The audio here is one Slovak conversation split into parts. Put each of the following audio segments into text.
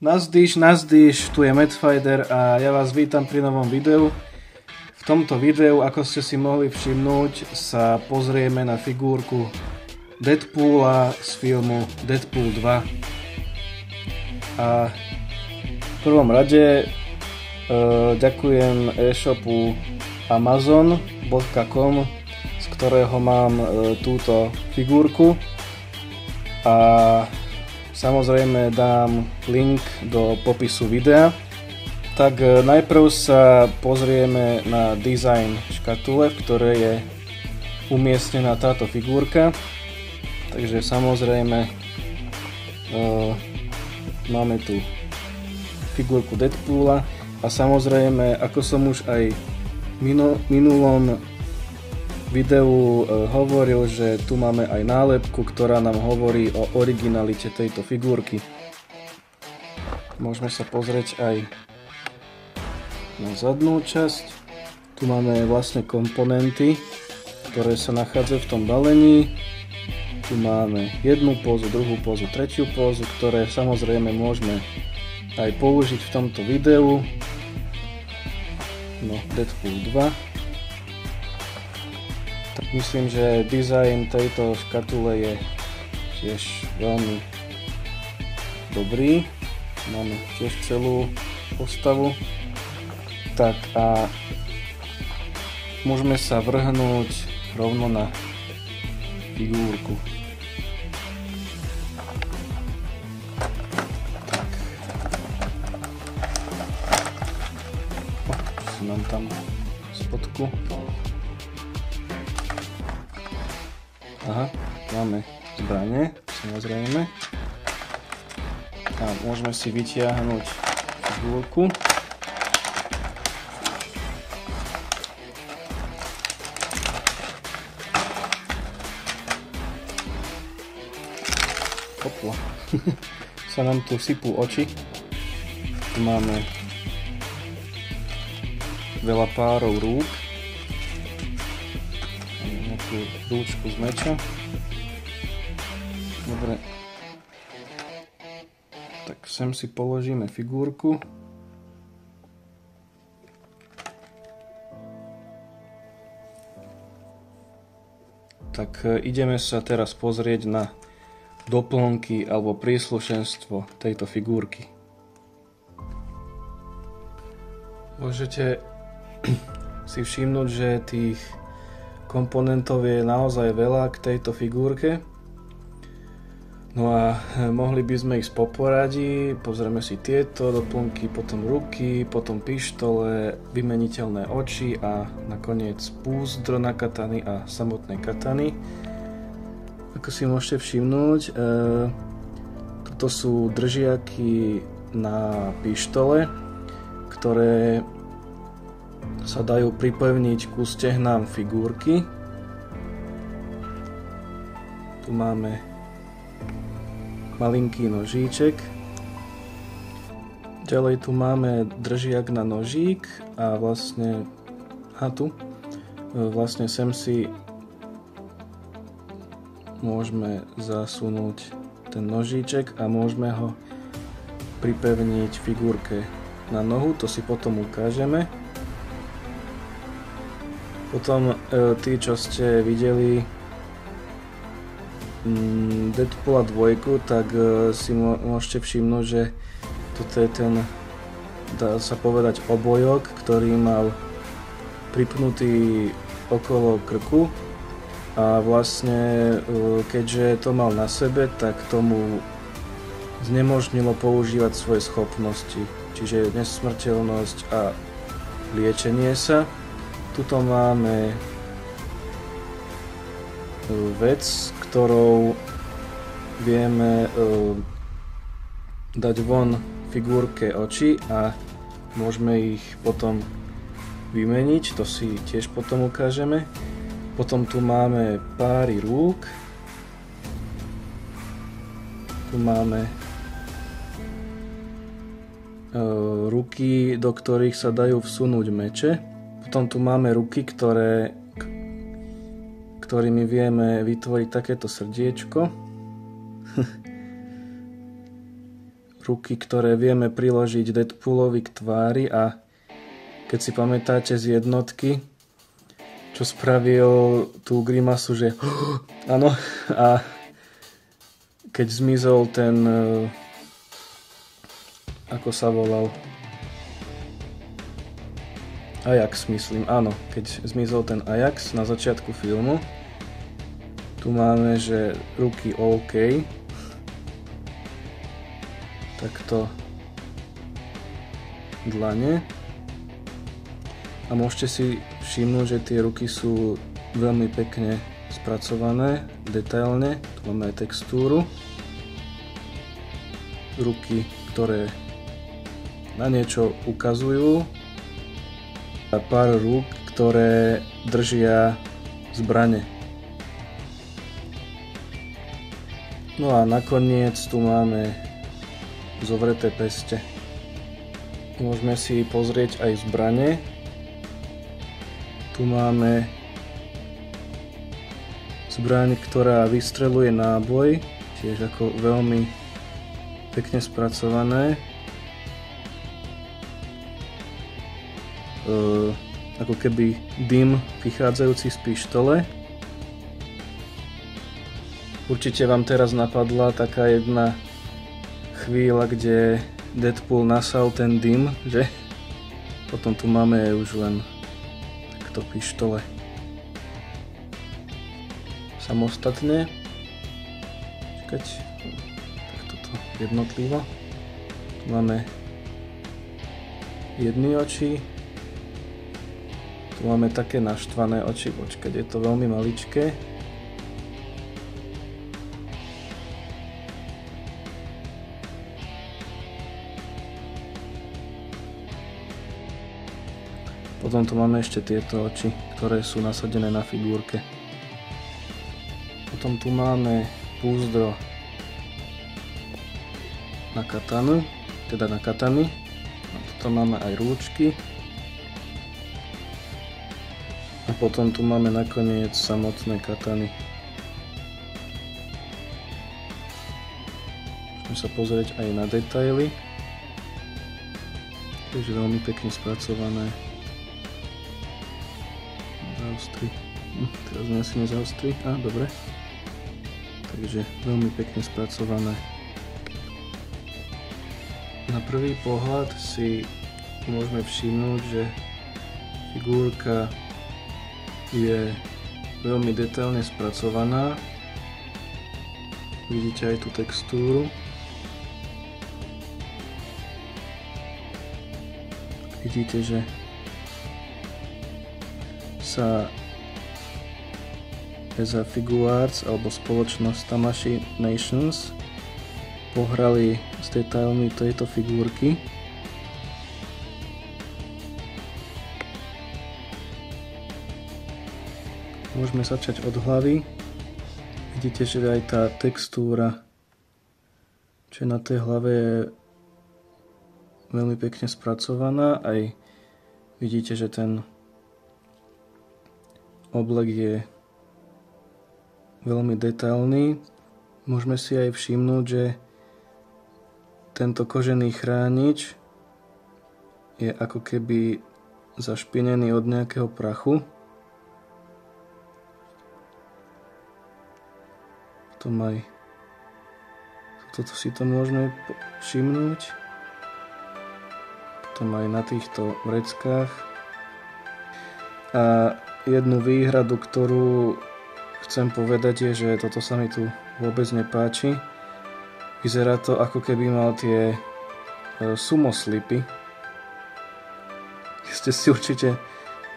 Nazdyš, tu je Madfighter a ja vás vítam pri novom videu. V tomto videu, ako ste si mohli všimnúť, sa pozrieme na figurku Deadpoola z filmu Deadpool 2. A v prvom rade ďakujem e-shopu amazon.com, z ktorého mám túto figurku. A samozrejme dám link do popisu videa. Tak najprv sa pozrieme na dizajn škatule, v ktorej je umiestnená táto figurka. Takže samozrejme máme tu figurku Deadpoola a samozrejme, ako som už aj v minulom videu hovoril, že tu máme aj nálepku, ktorá nám hovorí o originalite tejto figurky. Môžeme sa pozrieť aj na zadnú časť. Tu máme vlastne komponenty, ktoré sa nachádzajú v tom balení. Tu máme jednu pózu, druhú pózu, tretiu pózu, ktoré samozrejme môžeme aj použiť v tomto videu. No, Deadpool 2. Myslím, že dizajn tejto škatule je tiež veľmi dobrý. Máme tiež celú postavu. Tak a môžeme sa vrhnúť rovno na figurku. Tak. Čo si mám tam spodku? Aha, máme zbrane, samozrejme. A môžeme si vytiahnuť figurku. Hopla. Sa nám tu sypú oči. Tu máme veľa párov rúk. Rúčku z meča. Dobre. Tak sem si položíme figurku. Tak ideme sa teraz pozrieť na doplnky alebo príslušenstvo tejto figurky. Môžete si všimnúť, že tých komponentov je naozaj veľa k tejto figurke. No a mohli by sme ich poporadiť. Pozrieme si tieto doplnky, potom ruky, potom pištole, vymeniteľné oči a nakoniec púzdro na katany a samotné katany. Ako si môžete všimnúť, toto sú držiaky na pištole, ktoré sa dajú pripevniť ku stehnám figurky. Tu máme malinký nožíček. Ďalej tu máme držiak na nožík a vlastne vlastne sem si môžeme zasunúť ten nožíček a môžeme ho pripevniť figurke na nohu, to si potom ukážeme. Potom tí, čo ste videli Deadpoola 2, tak si môžete všimnúť, že toto je ten, dá sa povedať, obojok, ktorý mal pripnutý okolo krku a vlastne keďže to mal na sebe, tak tomu znemožnilo používať svoje schopnosti, čiže nesmrteľnosť a liečenie sa. Tuto máme vec, ktorou vieme dať von figurke oči a môžeme ich potom vymeniť, to si tiež potom ukážeme. Potom tu máme páry rúk. Tu máme ruky, do ktorých sa dajú vsunúť meče. Potom tu máme ruky, ktorými vieme vytvoriť takéto srdiečko. ruky, ktoré vieme priložiť Deadpoolovi k tvári, a keď si pamätáte z jednotky, čo spravil tú grimasu, že áno, a keď zmizol ten, ako sa volal, Ajax, myslím, áno, keď zmizol ten Ajax na začiatku filmu, tu máme, že ruky OK, takto dlane, a môžete si všimnúť, že tie ruky sú veľmi pekne spracované, detailne, tu máme aj textúru, ruky, ktoré na niečo ukazujú, a pár rúk, ktoré držia zbrane. No a nakoniec tu máme zovreté peste. Môžeme si pozrieť aj zbrane. Tu máme zbraň, ktorá vystreluje náboj, tiež ako veľmi pekne spracované. Ako keby dym vychádzajúci z pištole. Určite vám teraz napadla taká jedna chvíľa, kde Deadpool nasal ten dym, že? Potom tu máme už len takto pištole. Samostatne. Čakať. Tak toto jednotlivo. Tu máme jedny oči. Tu máme také naštvané oči, počkať, je to veľmi maličké. Potom tu máme ešte tieto oči, ktoré sú nasadené na figurke. Potom tu máme púzdro na katanu, teda na katany. A toto máme aj rúčky. A potom tu máme nakoniec samotné katany. Môžeme sa pozrieť aj na detaily. Takže veľmi pekne spracované. Zaostri. Teraz sme asi nezaostri. Dobre. Takže veľmi pekne spracované. Na prvý pohľad si môžeme všimnúť, že figurka je veľmi detailne spracovaná. Vidíte aj tú textúru. Vidíte, že sa Eza Figuarts alebo spoločnosť Tamashii Nations pohrali s detailmi tejto figurky. Môžeme začať od hlavy. Vidíte, že aj tá textúra, čo je na tej hlave, je veľmi pekne spracovaná. Aj vidíte, že ten oblek je veľmi detailný. Môžeme si aj všimnúť, že tento kožený chránič je ako keby zašpinený od nejakého prachu. Toto si to môžeme všimnúť. Potom aj na týchto vreckách. A jednu výhradu, ktorú chcem povedať, je, že toto sa mi tu vôbec nepáči. Vyzerá to, ako keby mal tie sumo slipy. Ste si určite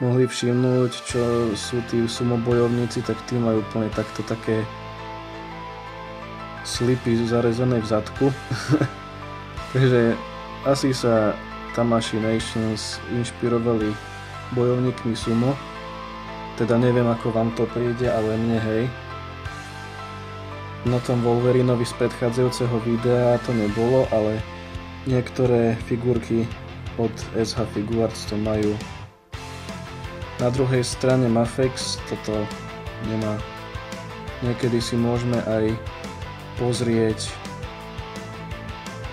mohli všimnúť, čo sú tí sumo bojovníci, tak tí majú úplne takto také slipy zarezané v zadku. Takže asi sa Tamashii Nations inšpirovali bojovníkmi sumo. Teda neviem, ako vám to príde, ale mne hej. Na tom Wolverinovi z predchádzajúceho videa to nebolo, ale niektoré figurky od SH Figuarts to majú. Na druhej strane Mafex toto nemá. Niekedy si môžeme aj pozrieť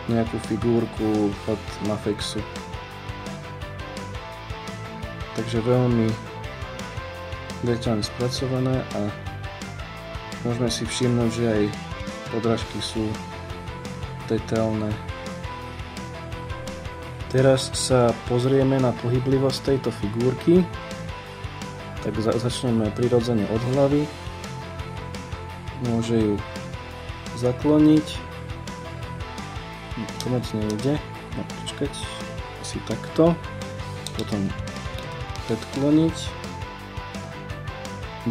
nejakú figurku od Mafexu. Takže veľmi detailne spracované a môžeme si všimnúť, že aj podrážky sú detailné. Teraz sa pozrieme na pohyblivosť tejto figurky. Tak začneme prirodzene od hlavy. Môže ju zakloniť. To moc nejde. No, počkať. Asi takto. Potom predkloniť.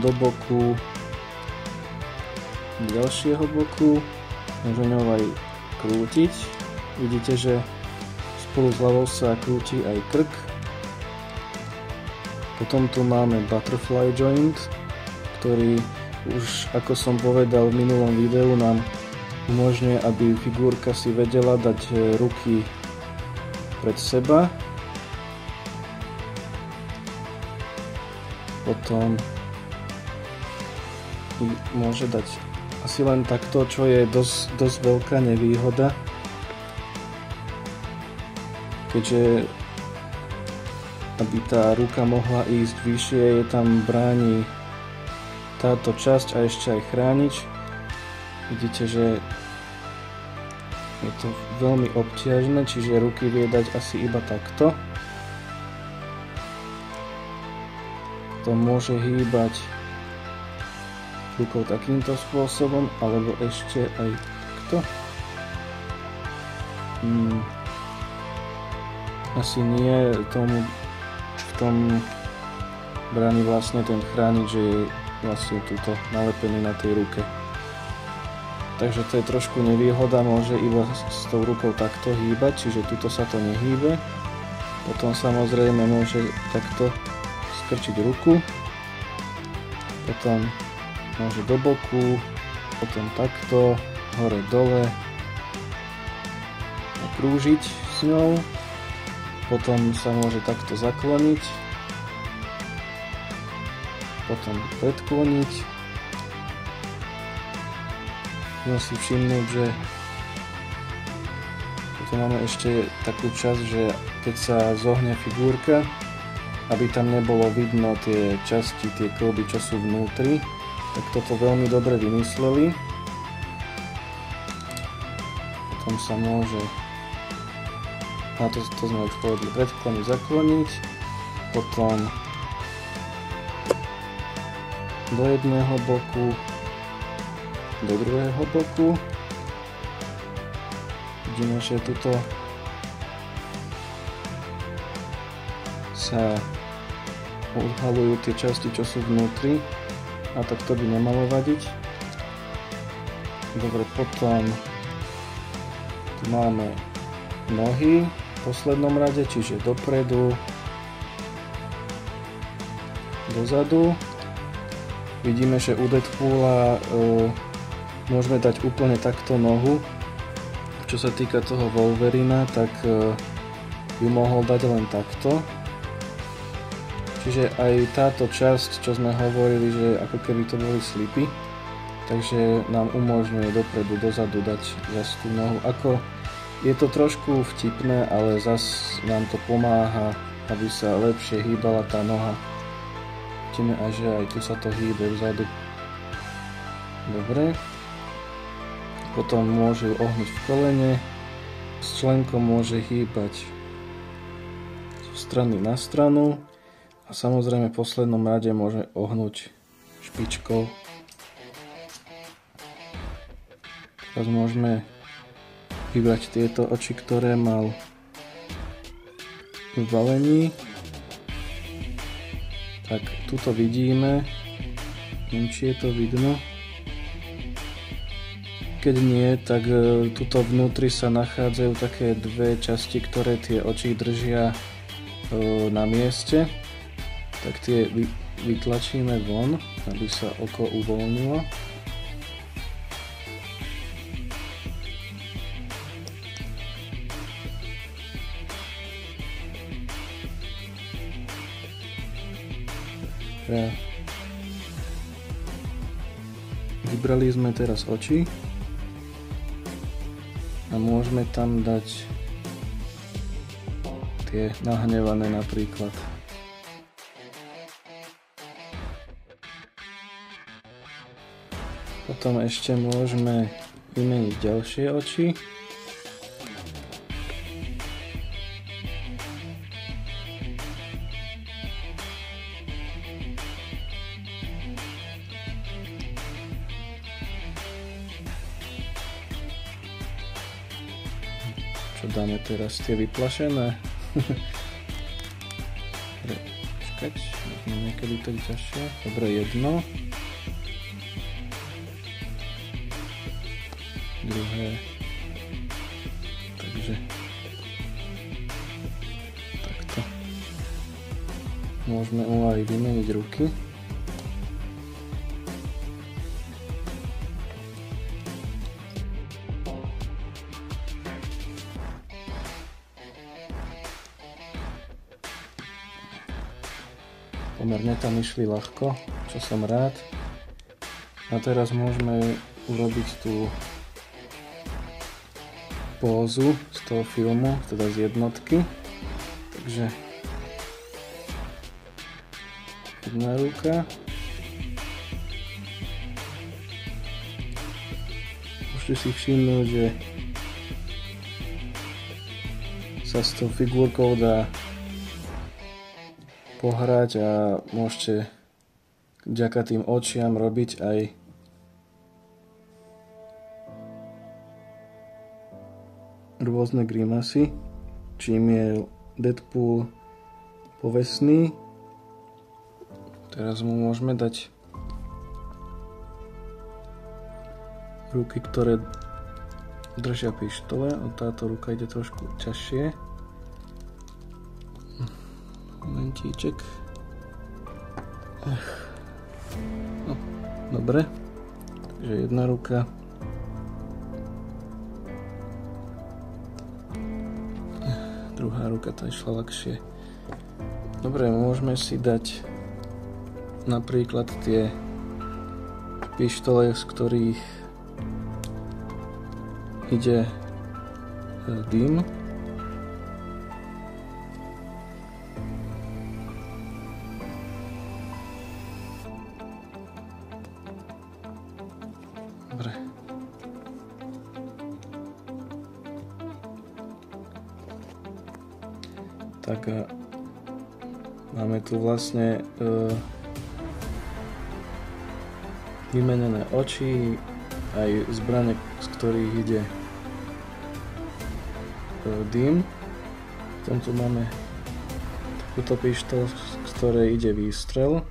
Do boku. Ďalšieho boku. Môže ňou aj krútiť. Vidíte, že spolu s hlavou sa krúti aj krk. Potom tu máme butterfly joint, ktorý už, ako som povedal v minulom videu, nám umožňuje, aby figurka si vedela dať ruky pred seba. Potom môže dať asi len takto, čo je dosť veľká nevýhoda, keďže aby tá ruka mohla ísť vyššie, je tam bráni táto časť a ešte aj chránič. Vidíte, že je to veľmi obťažné, čiže ruky vie dať asi iba takto. To môže hýbať rukou takýmto spôsobom, alebo ešte aj takto. Asi nie, tomu v tom bráni vlastne ten chránič, že je vlastne tuto nalepený na tej ruke. Takže to je trošku nevýhoda, môže iba s tou rukou takto hýbať, čiže tuto sa to nehýbe. Potom samozrejme môže takto skrčiť ruku, potom môže do boku, potom takto, hore dole a krúžiť s ňou. Potom sa môže takto zakloniť, potom predkloniť. Môžeme si všimnúť, že tu máme ešte takú časť, že keď sa zohne figurka, aby tam nebolo vidno tie časti, tie kĺby, čo sú vnútri, tak toto veľmi dobre vymysleli. Potom sa môže, a to sme už povedali, predkloniť, zakloniť, potom do jedného boku, do druhého boku. Vidíme, že tuto sa odhalujú tie časti, čo sú vnútri, a tak to by nemalo vadiť. Dobre, potom tu máme nohy v poslednom rade, čiže dopredu, dozadu. Vidíme, že u Deadpoola môžeme dať úplne takto nohu. Čo sa týka toho Wolverina, tak ju mohol dať len takto. Čiže aj táto časť, čo sme hovorili, že ako keby to boli slipy, takže nám umožňuje dopredu, dozadu dať zase tú nohu. Je to trošku vtipné, ale zase nám to pomáha, aby sa lepšie hýbala tá noha. Vidíme aj, že aj tu sa to hýbe vzadu. Dobre. Potom môže ohnúť v kolene. S členkom môže hýbať zo strany na stranu. A samozrejme v poslednom rade môže ohnúť špičkou. Teraz môžeme vybrať tieto oči, ktoré mal v balení. Tak tuto vidíme, neviem, či je to vidno. Keď nie, tak tuto vnútri sa nachádzajú také dve časti, ktoré tie oči držia na mieste. Tak tie vytlačíme von, aby sa oko uvoľnilo. Vybrali sme teraz oči a A môžeme tam dať tie nahnevané napríklad. Potom ešte môžeme vymeniť ďalšie oči. Čo dáme teraz? Tie vyplašené? Počkať, niekedy to je ťažšie. Dobre, jedno. Druhé. Takže takto. Môžeme aj vymeniť ruky. Pomerne tam išli ľahko, čo som rád. A teraz môžeme urobiť tú pózu z toho filmu, teda z jednotky. Takže jedna ruka. Môžete si všimnúť, že sa s tou figurkou dá pohrať a môžete vďaka tým očiam robiť aj rôzne grimasy, čím je Deadpool povestný. Teraz mu môžeme dať ruky, ktoré držia pištole, a táto ruka ide trošku ťažšie. Momentíček. No, dobre. Takže jedna ruka. Druhá ruka tá išla ľahšie. Dobre, môžeme si dať napríklad tie pištole, z ktorých ide dym. Dobre. Tak máme tu vlastne vymenené oči, aj zbrane, z ktorých ide dym. Potom tu máme takúto pištol, z ktorej ide výstrel.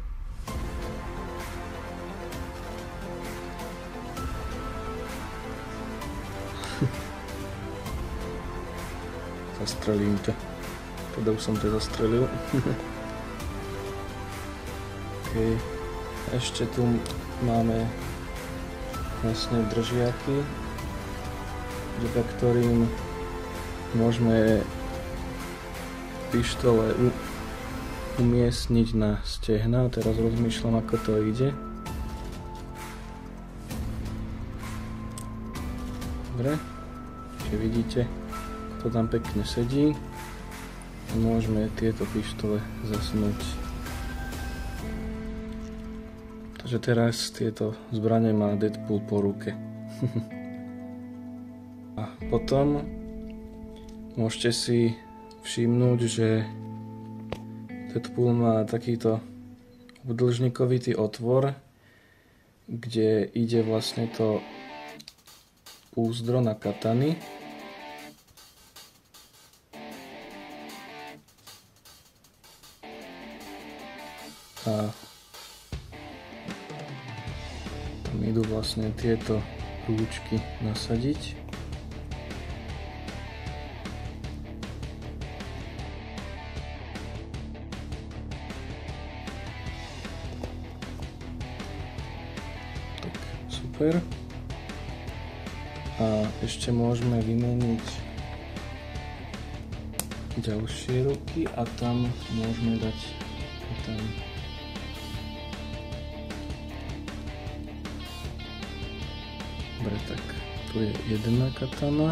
Zastrelím ťa. Teda už som ťa zastrelil. Okay. Ešte tu máme vlastne držiaky, vďaka ktorým môžeme pištole umiestniť na stehna. Teraz rozmýšľam, ako to ide. Dobre, čiže vidíte, to tam pekne sedí. Môžeme tieto pištole zasunúť. Takže teraz tieto zbrane má Deadpool po ruke. A potom môžete si všimnúť, že Deadpool má takýto obdĺžnikovitý otvor, kde ide vlastne to úzdro na katany. A tam idú vlastne tieto rúčky nasadiť. Tak, super. A ešte môžeme vymeniť ďalšie ruky a tam môžeme dať tam dobre, tak tu je jedna katana.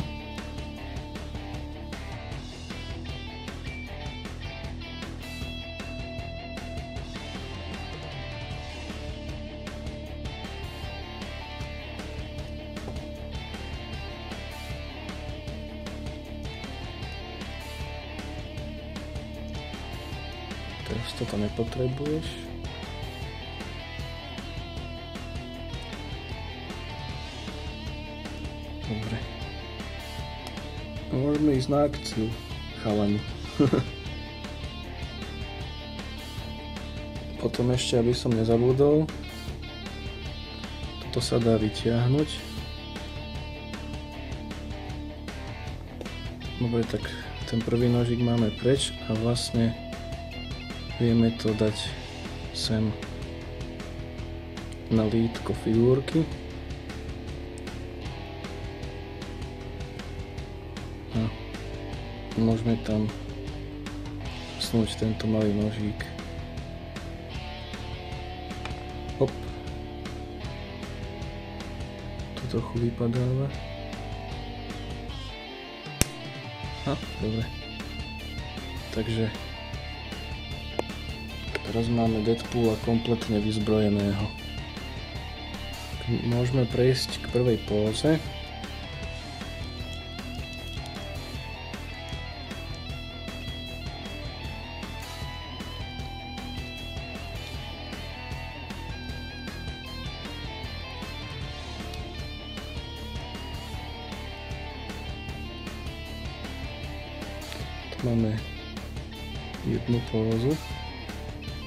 Teraz toto nepotrebuješ. Dobre. Môžeme ísť na akciu, chalani. Potom ešte, aby som nezabudol, toto sa dá vytiahnuť. Dobre, tak ten prvý nožík máme preč a vlastne vieme to dať sem na lítko figurky. A môžeme tam vsunúť tento malý nožík. Hop. Tu trochu vypadáva. Dobre. Takže teraz máme Deadpoola kompletne vyzbrojeného. Môžeme prejsť k prvej póze. Máme jednu pózu,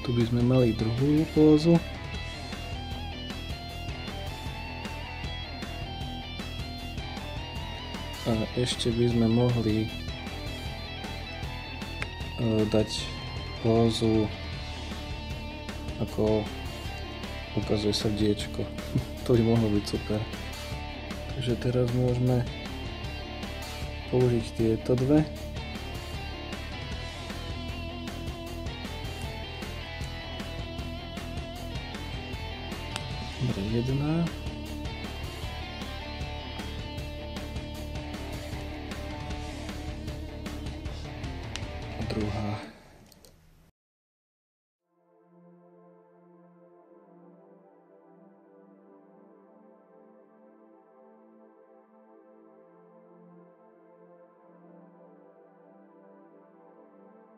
tu by sme mali druhú pózu a ešte by sme mohli dať pózu, ako ukazuje srdiečko. To by mohlo byť super. Takže teraz môžeme použiť tieto dve. Dobre, jedna. A druhá.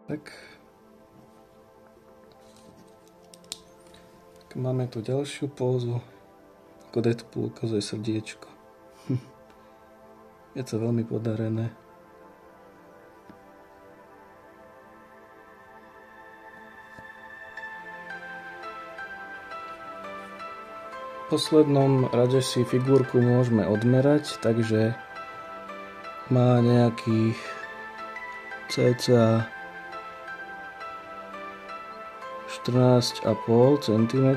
Tak. Máme tu ďalšiu pózu, ako Deadpool ukazuje srdiečko. Je to veľmi podarené. V poslednom rade si figurku môžeme odmerať, takže má nejakých cca 14,5 cm,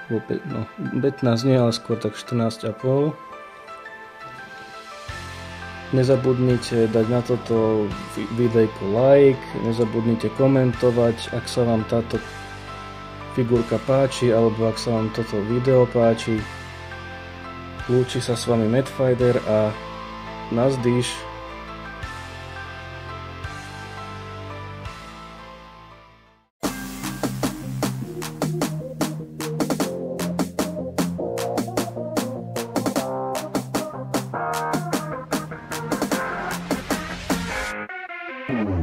15 nie, ale skôr tak 14,5. Nezabudnite dať na toto videjko like, nezabudnite komentovať, ak sa vám táto figurka páči, alebo ak sa vám toto video páči. Lúči sa s vami Madfighter a nazdýš. Mm-hmm.